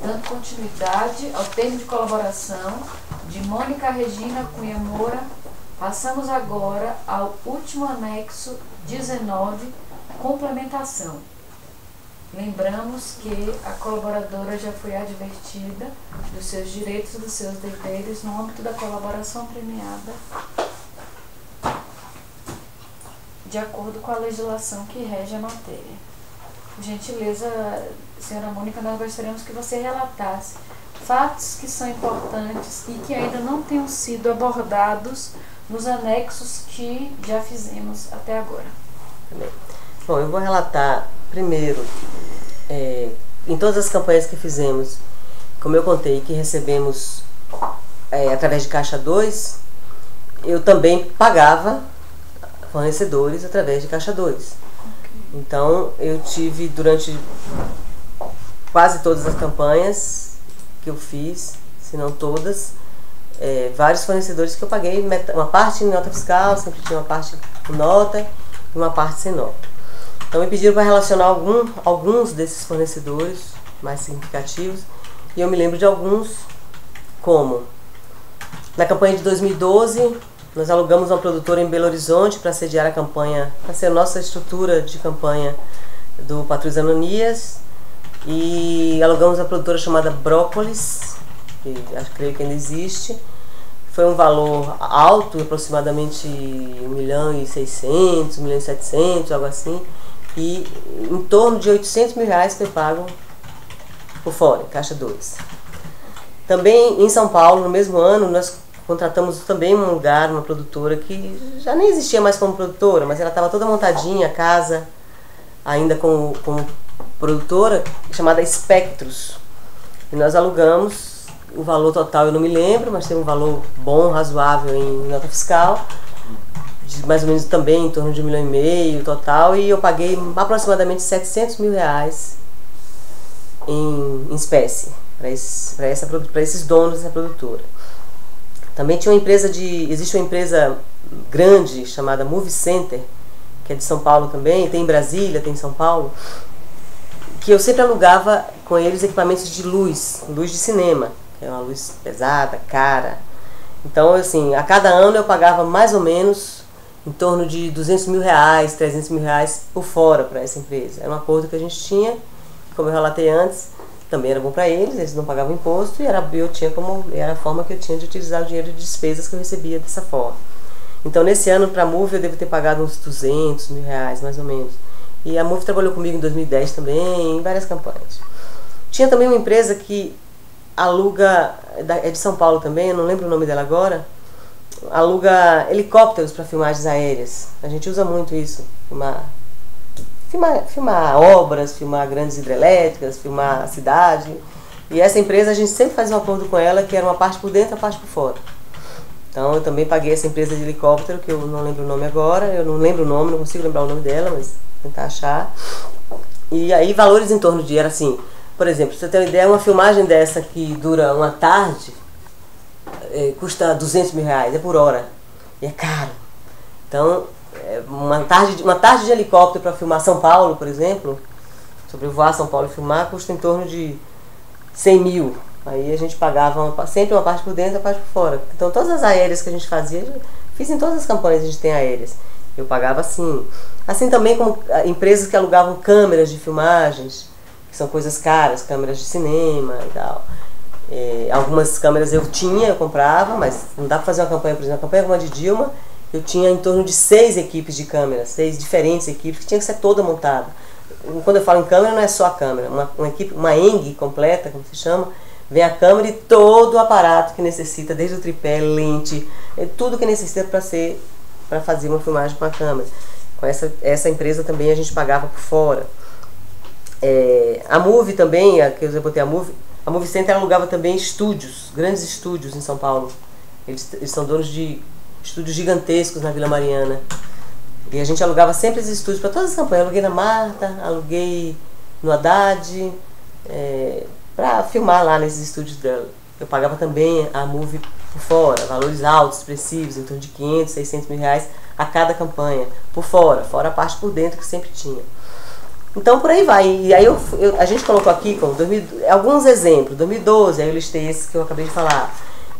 dando continuidade ao termo de colaboração de Mônica Regina Cunha Moura, passamos agora ao último anexo 19, complementação. Lembramos que a colaboradora já foi advertida dos seus direitos e dos seus deveres no âmbito da colaboração premiada, de acordo com a legislação que rege a matéria. Por gentileza, senhora Mônica, nós gostaríamos que você relatasse fatos que são importantes e que ainda não tenham sido abordados nos anexos que já fizemos até agora. Bom, eu vou relatar primeiro, em todas as campanhas que fizemos, como eu contei, que recebemos através de Caixa 2, eu também pagava fornecedores através de Caixa 2. Okay. Então, eu tive durante quase todas as campanhas que eu fiz, se não todas, vários fornecedores que eu paguei, uma parte em nota fiscal, sempre tinha uma parte com nota e uma parte sem nota. Então me pediram para relacionar alguns desses fornecedores mais significativos, e eu me lembro de alguns, como na campanha de 2012, nós alugamos uma produtora em Belo Horizonte para sediar a campanha, para ser a nossa estrutura de campanha do Patrulhas Ananias, e alugamos uma produtora chamada Brócolis, que creio que ainda existe. Foi um valor alto, aproximadamente 1.600.000, 1.700.000, algo assim, e em torno de R$800.000 foi pago por fora, Caixa 2. Também em São Paulo, no mesmo ano, nós contratamos também um lugar, uma produtora que já nem existia mais como produtora, mas ela estava toda montadinha, a casa, ainda como produtora, chamada Espectros. E nós alugamos, o valor total eu não me lembro, mas tem um valor bom, razoável em nota fiscal, de mais ou menos também em torno de R$1,5 milhão total, e eu paguei aproximadamente R$700.000 em espécie para esses donos dessa produtora. Também tinha existe uma empresa grande chamada Movie Center, que é de São Paulo também, tem em Brasília, tem em São Paulo, que eu sempre alugava com eles equipamentos de luz de cinema, que é uma luz pesada, cara. Então, assim, a cada ano eu pagava mais ou menos em torno de R$200.000, R$300.000 por fora para essa empresa. Era um acordo que a gente tinha, como eu relatei antes, também era bom para eles não pagavam imposto, e era a forma que eu tinha de utilizar o dinheiro de despesas que eu recebia dessa forma. Então, nesse ano, para a Move, eu devo ter pagado uns R$200.000, mais ou menos. E a Move trabalhou comigo em 2010 também, em várias campanhas. Tinha também uma empresa que aluga, é de São Paulo também, eu não lembro o nome dela agora, aluga helicópteros para filmagens aéreas. A gente usa muito isso, filmar obras, filmar grandes hidrelétricas, filmar a cidade. E essa empresa, a gente sempre fazia um acordo com ela, que era uma parte por dentro e uma parte por fora. Então eu também paguei essa empresa de helicóptero, que eu não lembro o nome agora, não consigo lembrar o nome dela, mas vou tentar achar. E aí valores em torno de, era assim, por exemplo, pra você ter uma ideia, uma filmagem dessa que dura uma tarde, custa R$200.000, é por hora, e é caro. Então, uma tarde de helicóptero para filmar São Paulo, por exemplo, sobrevoar São Paulo e filmar, custa em torno de 100 mil. Aí a gente pagava sempre uma parte por dentro e uma parte por fora. Então todas as aéreas que a gente fazia, fiz em todas as campanhas que a gente tem aéreas, eu pagava assim. Assim também como empresas que alugavam câmeras de filmagens, que são coisas caras, câmeras de cinema e tal. Algumas câmeras eu comprava, mas não dá para fazer uma campanha, por exemplo, uma campanha como a de Dilma, eu tinha em torno de 6 equipes de câmeras, 6 diferentes equipes, que tinha que ser toda montada. Quando eu falo em câmera, não é só a câmera, uma equipe, uma ENG completa, como se chama, vem a câmera e todo o aparato que necessita, desde o tripé, lente, tudo que necessita para fazer uma filmagem com a câmera. Com essa empresa também a gente pagava por fora. A Move também, que eu já botei a Move Center alugava também estúdios, grandes estúdios em São Paulo. Eles são donos de estúdios gigantescos na Vila Mariana. E a gente alugava sempre esses estúdios para todas as campanhas. Eu aluguei na Marta, aluguei no Haddad, para filmar lá nesses estúdios dela. Eu pagava também a Move por fora, valores altos, expressivos, em torno de R$500.000, R$600.000 a cada campanha, por fora a parte por dentro que sempre tinha. Então por aí vai. E aí a gente colocou aqui como alguns exemplos. 2012, aí eu listei esse que eu acabei de falar.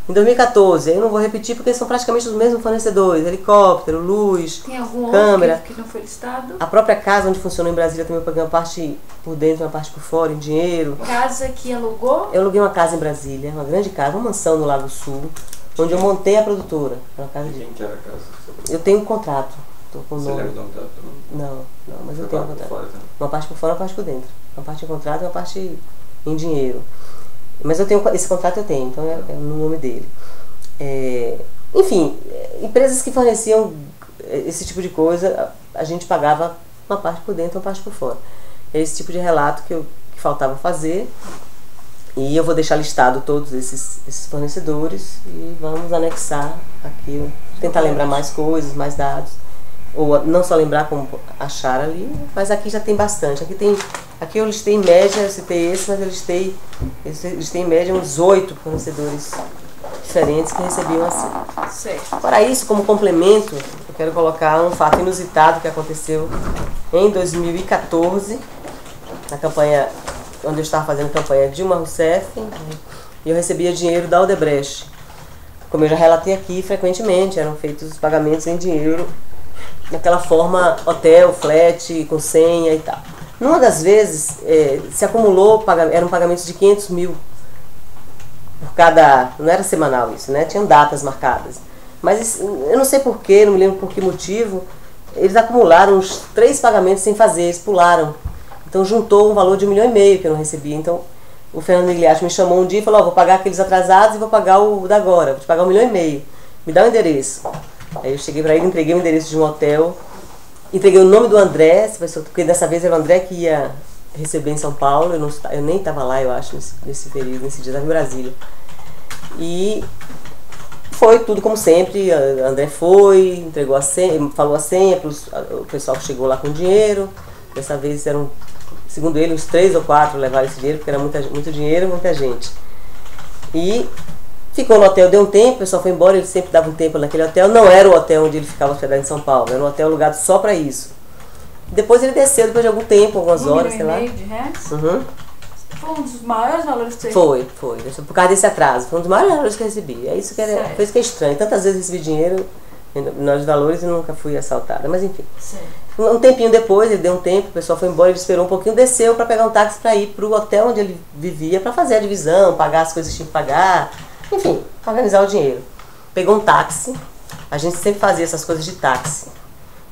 Em 2014, aí eu não vou repetir porque são praticamente os mesmos fornecedores. Helicóptero, luz, tem algum câmera. outro que não foi listado? A própria casa onde funcionou em Brasília também eu paguei uma parte por dentro, uma parte por fora, em dinheiro. Casa que alugou? Eu aluguei uma casa em Brasília, uma grande casa, uma mansão no Lago Sul, onde eu montei a produtora. Uma casa de... Quem que era a casa? Eu tenho um contrato. Tô com o Você nome. lembra o nome dela? Não, mas eu Uma tenho um parte por contrato. fora também. Uma parte por fora, uma parte por dentro. Uma parte em contrato e uma parte em dinheiro. Mas eu tenho esse contrato, eu tenho, então é no nome dele. Enfim, empresas que forneciam esse tipo de coisa, a gente pagava uma parte por dentro, uma parte por fora. É esse tipo de relato que faltava fazer. E eu vou deixar listado todos esses fornecedores e vamos anexar aqui, tentar lembrar mais coisas, mais dados. Ou não só lembrar como achar ali, mas aqui já tem bastante. Aqui eu listei em média, eu citei esse, mas eu listei em média uns 8 fornecedores diferentes que recebiam assim. Certo. Para isso, como complemento, eu quero colocar um fato inusitado que aconteceu em 2014, na campanha, onde eu estava fazendo campanha Dilma Rousseff, e eu recebia dinheiro da Odebrecht. Como eu já relatei aqui, frequentemente eram feitos os pagamentos em dinheiro, naquela forma hotel, flat, com senha e tal. Numa das vezes, se acumulou, eram pagamentos de 500 mil por cada, não era semanal isso, né? Tinham datas marcadas. Mas eu não sei porquê, não me lembro por que motivo, eles acumularam uns 3 pagamentos sem fazer, eles pularam. Então juntou um valor de 1,5 milhão que eu não recebia. Então o Fernando Migliaccio me chamou um dia e falou: vou pagar aqueles atrasados e vou pagar o da agora, vou te pagar 1,5 milhão, me dá o endereço. Aí eu cheguei para ele, entreguei o endereço de um hotel, entreguei o nome do André, porque dessa vez era o André que ia receber em São Paulo, eu nem estava lá, eu acho, nesse período, nesse dia, estava em Brasília. E foi tudo como sempre, o André foi, entregou a senha, falou a senha para o pessoal que chegou lá com dinheiro. Dessa vez eram, segundo ele, uns 3 ou 4 levaram esse dinheiro, porque era muito dinheiro, muita gente. E ficou no hotel, deu um tempo, o pessoal foi embora, ele sempre dava um tempo naquele hotel. Não era o hotel onde ele ficava hospedado em São Paulo, era um hotel alugado só para isso. Depois ele desceu, depois de algum tempo, algumas horas, sei lá. 1,5 milhão de reais? Uhum. Foi um dos maiores valores que você... Foi. Por causa desse atraso. Foi um dos maiores valores que eu recebi. É isso que foi isso que é estranho. Tantas vezes recebi dinheiro nos valores e nunca fui assaltada. Mas enfim. Certo. Um tempinho depois, ele deu um tempo, o pessoal foi embora, ele esperou um pouquinho, desceu para pegar um táxi para ir para o hotel onde ele vivia, para fazer a divisão, pagar as coisas que tinha que pagar. Enfim, organizar o dinheiro. Pegou um táxi. A gente sempre fazia essas coisas de táxi.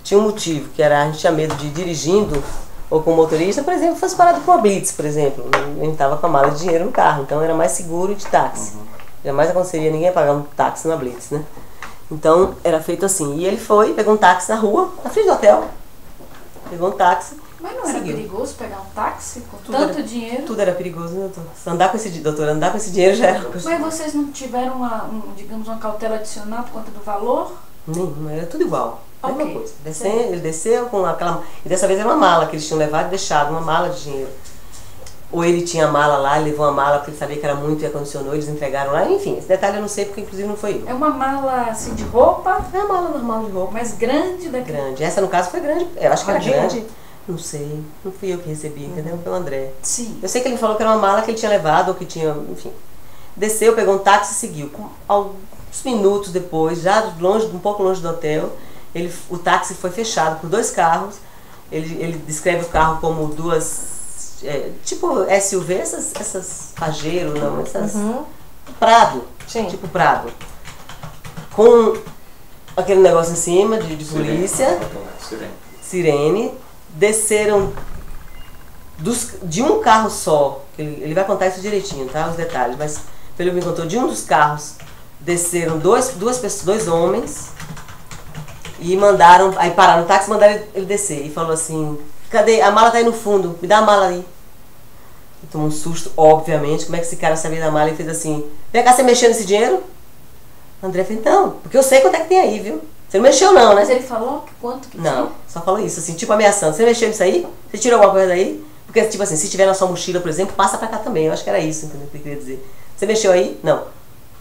Tinha um motivo, que era a gente tinha medo de ir dirigindo ou com o motorista, por exemplo, fosse parado com uma blitz, por exemplo. A gente estava com a mala de dinheiro no carro, então era mais seguro de táxi. Jamais aconteceria ninguém pagar um táxi na blitz, né? Então era feito assim. E ele foi, pegou um táxi na rua, na frente do hotel. Pegou um táxi. Mas não era seguiu. perigoso pegar um táxi com tanto dinheiro? Tudo era perigoso, né, doutor? Andar com esse dinheiro já era. Mas vocês não tiveram digamos, uma cautela adicional por conta do valor? Nenhuma, era tudo igual. Mesma Ok. coisa. Ele desceu com aquela. E dessa vez era uma mala que eles tinham levado e deixado, uma mala de dinheiro. Ou ele tinha a mala lá, ele levou a mala porque ele sabia que era muito e acondicionou, eles entregaram lá. Enfim, esse detalhe eu não sei porque inclusive não foi eu. É uma mala assim de roupa, É uma mala normal de roupa. mas grande daqui. Grande. Essa no caso foi grande. Eu acho que era Rodinha? grande. Não sei. Não fui eu que recebi, entendeu? Foi o André. Sim. Eu sei que ele falou que era uma mala que ele tinha levado ou que tinha. Enfim. Desceu, pegou um táxi e seguiu. Alguns minutos depois, já longe, um pouco longe do hotel, o táxi foi fechado por 2 carros. Ele descreve o carro como 2. Tipo SUV, essas Pajero, não, essas Prado, Sim. tipo Prado, com aquele negócio em cima de polícia, sirene, desceram de um carro só, ele vai contar isso direitinho, tá, os detalhes, mas pelo que me contou, de um dos carros desceram dois homens e mandaram, aí pararam no táxi e mandaram ele descer e falou assim: cadê? A mala tá aí no fundo, me dá a mala aí. Eu tomei um susto, obviamente. Como é que esse cara sabia da mala e fez assim: vem cá, você mexeu nesse dinheiro? André fez: não, porque eu sei quanto é que tem aí, viu? Você não mexeu não, né? Mas ele falou quanto que Não, tinha? só falou isso, assim, tipo ameaçando. Você mexeu nisso aí? Você tirou alguma coisa daí? Porque, tipo assim, se tiver na sua mochila, por exemplo, passa pra cá também. Eu acho que era isso, entendeu? Que ele queria dizer. Você mexeu aí? Não.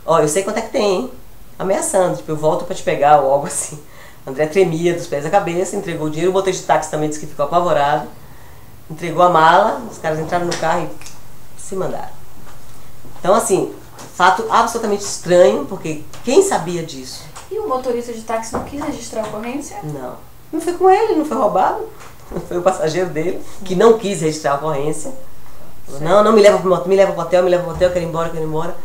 Ó, eu sei quanto é que tem, hein? Ameaçando, tipo, eu volto pra te pegar ou algo assim. André tremia dos pés à cabeça, entregou o dinheiro. O motorista de táxi também disse que ficou apavorado. entregou a mala, os caras entraram no carro e se mandaram. Então, assim, fato absolutamente estranho, porque quem sabia disso? E o motorista de táxi não quis registrar a ocorrência? Não. Não foi com ele, não foi roubado. Foi o passageiro dele que não quis registrar a ocorrência. Não, me leva pro hotel, quero ir embora.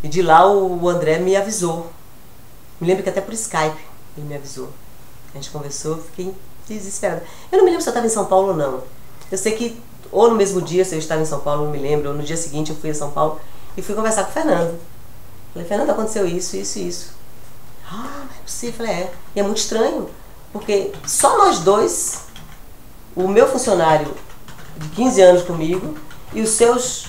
E de lá o André me avisou. Me lembro que até por Skype ele me avisou. A gente conversou, fiquei desesperada. Eu não me lembro se eu estava em São Paulo ou não. Eu sei que ou no mesmo dia, se eu estava em São Paulo, não me lembro, ou no dia seguinte eu fui a São Paulo e fui conversar com o Fernando. Falei, Fernando, aconteceu isso. Ah, não é possível. Falei, é. E é muito estranho, porque só nós dois, o meu funcionário de 15 anos comigo e os seus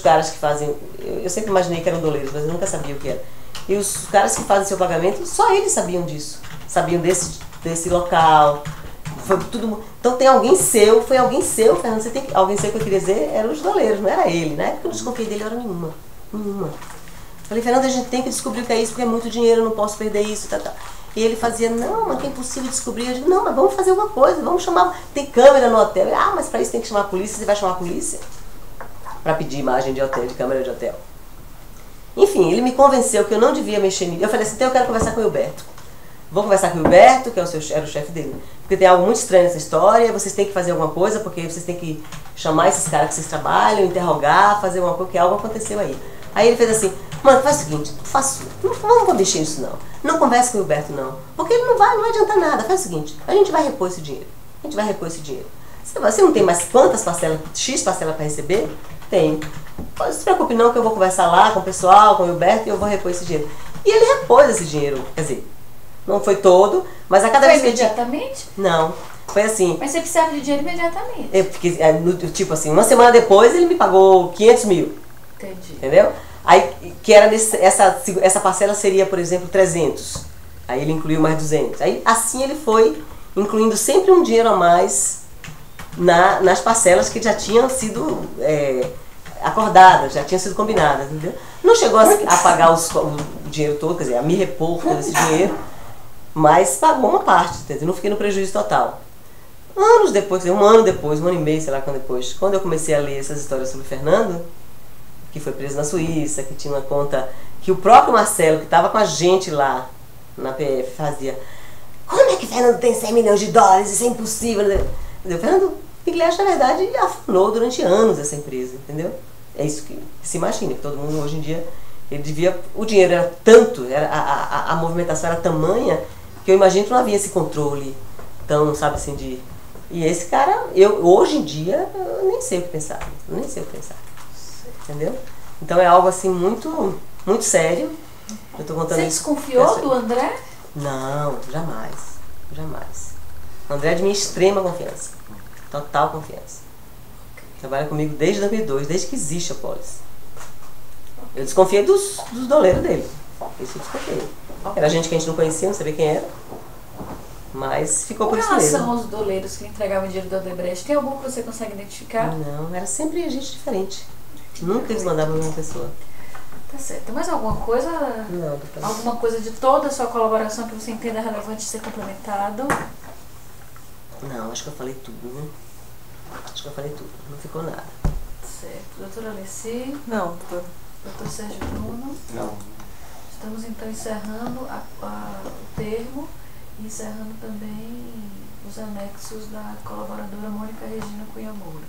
caras que fazem, eu sempre imaginei que eram doleiros, mas eu nunca sabia o que era. E os caras que fazem seu pagamento, só eles sabiam disso. Sabiam desse local. Foi tudo. Então tem alguém seu, Fernando, você tem alguém seu que eu queria dizer, eram os doleiros, não era ele. Na época eu não desconfiei dele, era nenhuma. Falei, Fernando, a gente tem que descobrir o que é isso, porque é muito dinheiro, eu não posso perder isso, tá. E ele fazia, não, mas que é impossível descobrir. Eu digo, não, mas vamos fazer alguma coisa, vamos chamar, tem câmera no hotel. Ah, mas para isso tem que chamar a polícia, você vai chamar a polícia? Para pedir imagem de hotel, de câmera de hotel. Enfim, ele me convenceu que eu não devia mexer nisso. Eu falei assim, então eu quero conversar com o Hilberto. Vou conversar com o Hilberto, que era o chefe dele. Porque tem algo muito estranho nessa história, vocês têm que fazer alguma coisa, porque vocês têm que chamar esses caras que vocês trabalham, interrogar, fazer alguma coisa, porque algo aconteceu aí. Aí ele fez assim, mano, faz o seguinte, não vou mexer nisso não. Não converse com o Hilberto não. Porque ele não vai adiantar nada. Faz o seguinte, a gente vai repor esse dinheiro. Você não tem mais quantas parcelas, X parcelas para receber? Tem. Não se preocupe não que eu vou conversar lá com o pessoal, com o Hilberto e eu vou repor esse dinheiro. E ele repôs esse dinheiro, quer dizer, não foi todo, mas a cada vez que imediatamente? Não, foi assim. Mas você precisava de dinheiro imediatamente? Porque, tipo assim, uma semana depois ele me pagou 500 mil. Entendi. Entendeu? Aí, que era essa parcela seria, por exemplo, 300. Aí ele incluiu mais 200. Aí, assim ele foi incluindo sempre um dinheiro a mais nas parcelas que já tinham sido acordadas, já tinham sido combinadas, entendeu? Não chegou a pagar o dinheiro todo, quer dizer, a me repor todo esse dinheiro, mas pagou uma parte, entendeu? Não fiquei no prejuízo total. Anos depois, um ano e meio, sei lá quando depois, quando eu comecei a ler essas histórias sobre o Fernando, que foi preso na Suíça, que tinha uma conta, que o próprio Marcelo, que estava com a gente lá na PF, fazia, como é que Fernando tem 100 milhões de dólares, isso é impossível, né? Entendeu? Fernando Pigliatti, na verdade, afundou durante anos essa empresa, entendeu? É isso que se imagina, que todo mundo hoje em dia, o dinheiro era tanto, a movimentação era tamanha, que eu imagino que não havia esse controle tão, sabe assim, de... E esse cara, hoje em dia, eu nem sei o que pensar, entendeu? Então é algo assim muito, muito sério. Eu tô contando. Você desconfiou do André? Não, jamais. O André é de minha extrema confiança. Total confiança. Trabalha comigo desde 2002, desde que existe a Polis. Eu desconfiei dos doleiros dele. Isso eu desconfiei. Era gente que a gente não conhecia, não sabia quem era. Mas ficou por isso mesmo. Com relação aos doleiros que entregavam dinheiro do Odebrecht, tem algum que você consegue identificar? Não, era sempre gente diferente. Nunca eles mandavam a mesma pessoa. Tá certo. Mais alguma coisa? Não, doutora. Alguma coisa de toda a sua colaboração que você entenda relevante ser complementado? Não, acho que eu falei tudo, né? Não ficou nada. Certo. Doutora Alessi? Não, doutor. Doutor Sérgio Bruno? Não. Estamos então encerrando o termo e encerrando também os anexos da colaboradora Mônica Regina Cunha Moura.